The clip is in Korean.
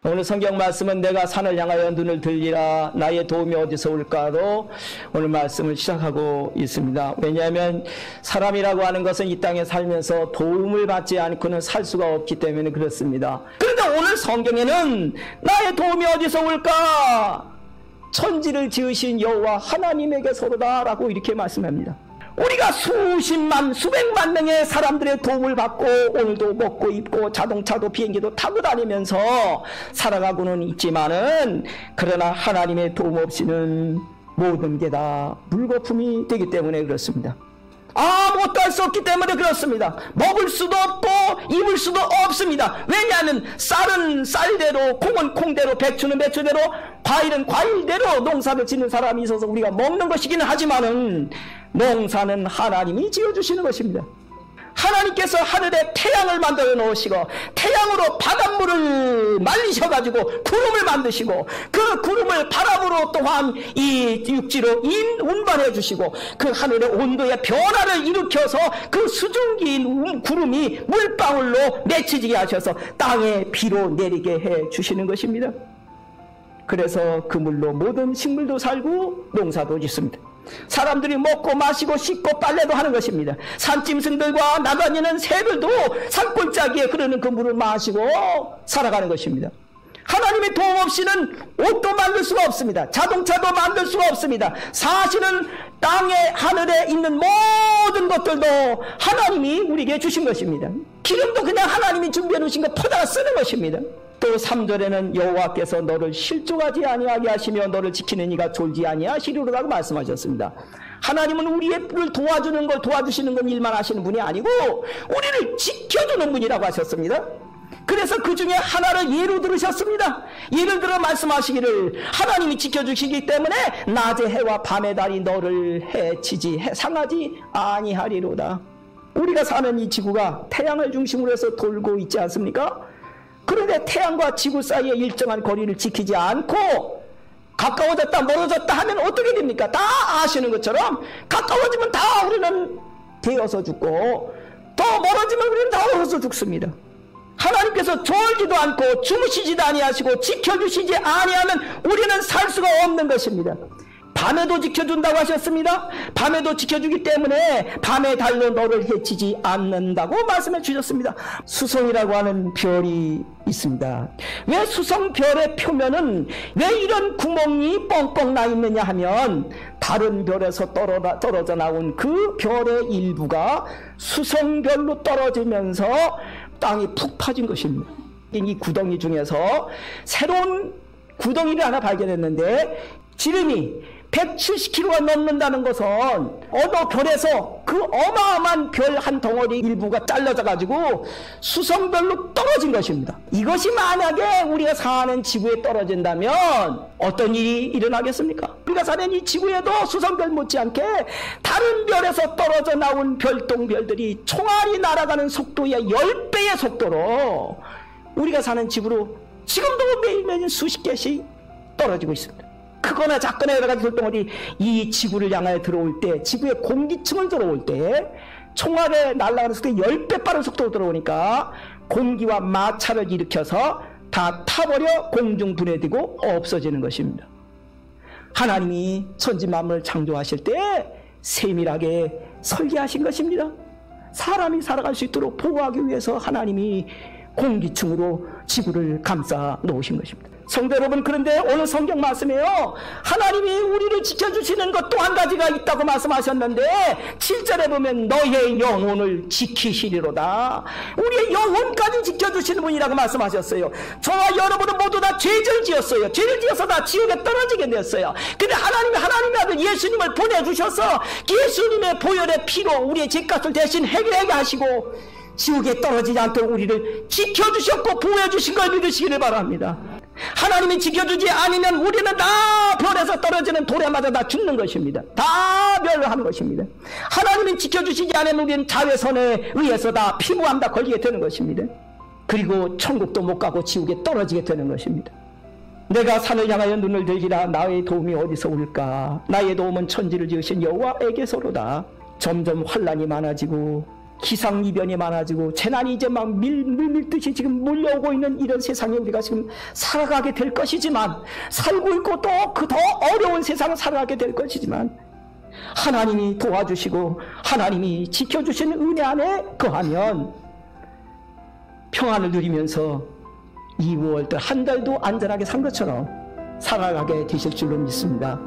오늘 성경 말씀은 내가 산을 향하여 눈을 들리라 나의 도움이 어디서 올까로 오늘 말씀을 시작하고 있습니다. 왜냐하면 사람이라고 하는 것은 이 땅에 살면서 도움을 받지 않고는 살 수가 없기 때문에 그렇습니다. 그런데 오늘 성경에는 나의 도움이 어디서 올까? 천지를 지으신 여호와 하나님에게서로다 라고 이렇게 말씀합니다. 우리가 수십만 수백만 명의 사람들의 도움을 받고 오늘도 먹고 입고 자동차도 비행기도 타고 다니면서 살아가고는 있지만은 그러나 하나님의 도움 없이는 모든 게 다 물거품이 되기 때문에 그렇습니다. 아무것도 할 수 없기 때문에 그렇습니다. 먹을 수도 없고 입을 수도 없습니다. 왜냐하면 쌀은 쌀대로, 콩은 콩대로, 배추는 배추대로, 과일은 과일대로 농사를 짓는 사람이 있어서 우리가 먹는 것이기는 하지만은 농사는 하나님이 지어주시는 것입니다. 하나님께서 하늘에 태양을 만들어 놓으시고 태양으로 바닷물을 말리셔가지고 구름을 만드시고 그 구름을 바람으로 또한 이 육지로 운반해 주시고 그 하늘의 온도의 변화를 일으켜서 그 수증기인 구름이 물방울로 맺혀지게 하셔서 땅에 비로 내리게 해 주시는 것입니다. 그래서 그 물로 모든 식물도 살고 농사도 짓습니다. 사람들이 먹고 마시고 씻고 빨래도 하는 것입니다. 산짐승들과 나다니는 새들도 산골짜기에 흐르는 그 물을 마시고 살아가는 것입니다. 하나님의 도움 없이는 옷도 만들 수가 없습니다. 자동차도 만들 수가 없습니다. 사실은 땅에 하늘에 있는 모든 것들도 하나님이 우리에게 주신 것입니다. 기름도 그냥 하나님이 준비해 놓으신 거 퍼다가 쓰는 것입니다. 또 3절에는 여호와께서 너를 실족하지 아니하게 하시며 너를 지키는 이가 졸지 아니하시리로라고 말씀하셨습니다. 하나님은 우리를 도와주는 걸 도와주시는 건 일만 하시는 분이 아니고 우리를 지켜주는 분이라고 하셨습니다. 그래서 그 중에 하나를 예로 들으셨습니다. 예를 들어 말씀하시기를 하나님이 지켜주시기 때문에 낮의 해와 밤의 달이 너를 해치지 상하지 아니하리로다. 우리가 사는 이 지구가 태양을 중심으로 해서 돌고 있지 않습니까? 그런데 태양과 지구 사이에 일정한 거리를 지키지 않고 가까워졌다 멀어졌다 하면 어떻게 됩니까? 다 아시는 것처럼 가까워지면 다 우리는 데어서 죽고 더 멀어지면 우리는 다 얼어서 죽습니다. 하나님께서 졸지도 않고 주무시지도 아니하시고 지켜주시지 아니하면 우리는 살 수가 없는 것입니다. 밤에도 지켜준다고 하셨습니다. 밤에도 지켜주기 때문에 밤의 달로 너를 해치지 않는다고 말씀해 주셨습니다. 수성이라고 하는 별이 있습니다. 왜 수성별의 표면은 왜 이런 구멍이 뻥뻥 나 있느냐 하면 다른 별에서 떨어져 나온 그 별의 일부가 수성별로 떨어지면서 땅이 푹 파진 것입니다. 이 구덩이 중에서 새로운 구덩이를 하나 발견했는데 지름이 170kg가 넘는다는 것은 어느 별에서 그 어마어마한 별 한 덩어리 일부가 잘라져 가지고 수성별로 떨어진 것입니다. 이것이 만약에 우리가 사는 지구에 떨어진다면 어떤 일이 일어나겠습니까? 우리가 사는 이 지구에도 수성별 못지않게 다른 별에서 떨어져 나온 별똥별들이 총알이 날아가는 속도의 10배의 속도로 우리가 사는 지구로 지금도 매일매일 수십 개씩 떨어지고 있습니다. 크거나 작거나 여러 가지 별똥별이 이 지구를 향하여 들어올 때, 지구의 공기층을 들어올 때 총알에 날아가는 속도에 10배 빠른 속도로 들어오니까 공기와 마찰을 일으켜서 다 타버려 공중 분해되고 없어지는 것입니다. 하나님이 천지 만물을 창조하실 때 세밀하게 설계하신 것입니다. 사람이 살아갈 수 있도록 보호하기 위해서 하나님이 공기층으로 지구를 감싸 놓으신 것입니다. 성도 여러분, 그런데 오늘 성경 말씀에요, 하나님이 우리를 지켜주시는 것 또 한 가지가 있다고 말씀하셨는데 7절에 보면 너의 영혼을 지키시리로다. 우리의 영혼까지 지켜주시는 분이라고 말씀하셨어요. 저와 여러분은 모두 다 죄를 지었어요. 죄를 지어서 다 지옥에 떨어지게 됐어요. 근데 하나님의 아들 예수님을 보내주셔서 예수님의 보혈의 피로 우리의 죄값을 대신 해결하게 하시고 지옥에 떨어지지 않도록 우리를 지켜주셨고 보호해주신 걸 믿으시기를 바랍니다. 하나님이 지켜주지 않으면 우리는 다 별에서 떨어지는 돌에 맞아 다 죽는 것입니다. 다 멸하는 것입니다. 하나님이 지켜주시지 않으면 우리는 자외선에 의해서 다 피부암 다 걸리게 되는 것입니다. 그리고 천국도 못 가고 지옥에 떨어지게 되는 것입니다. 내가 산을 향하여 눈을 들기라 나의 도움이 어디서 올까? 나의 도움은 천지를 지으신 여호와에게서로다. 점점 환난이 많아지고 기상이변이 많아지고 재난이 이제 막 밀듯이 지금 몰려오고 있는 이런 세상에 우리가 지금 살아가게 될 것이지만, 살고 있고 또 그 더 어려운 세상을 살아가게 될 것이지만, 하나님이 도와주시고 하나님이 지켜주시는 은혜 안에 거하면 평안을 누리면서 2월달 한 달도 안전하게 산 것처럼 살아가게 되실 줄로 믿습니다.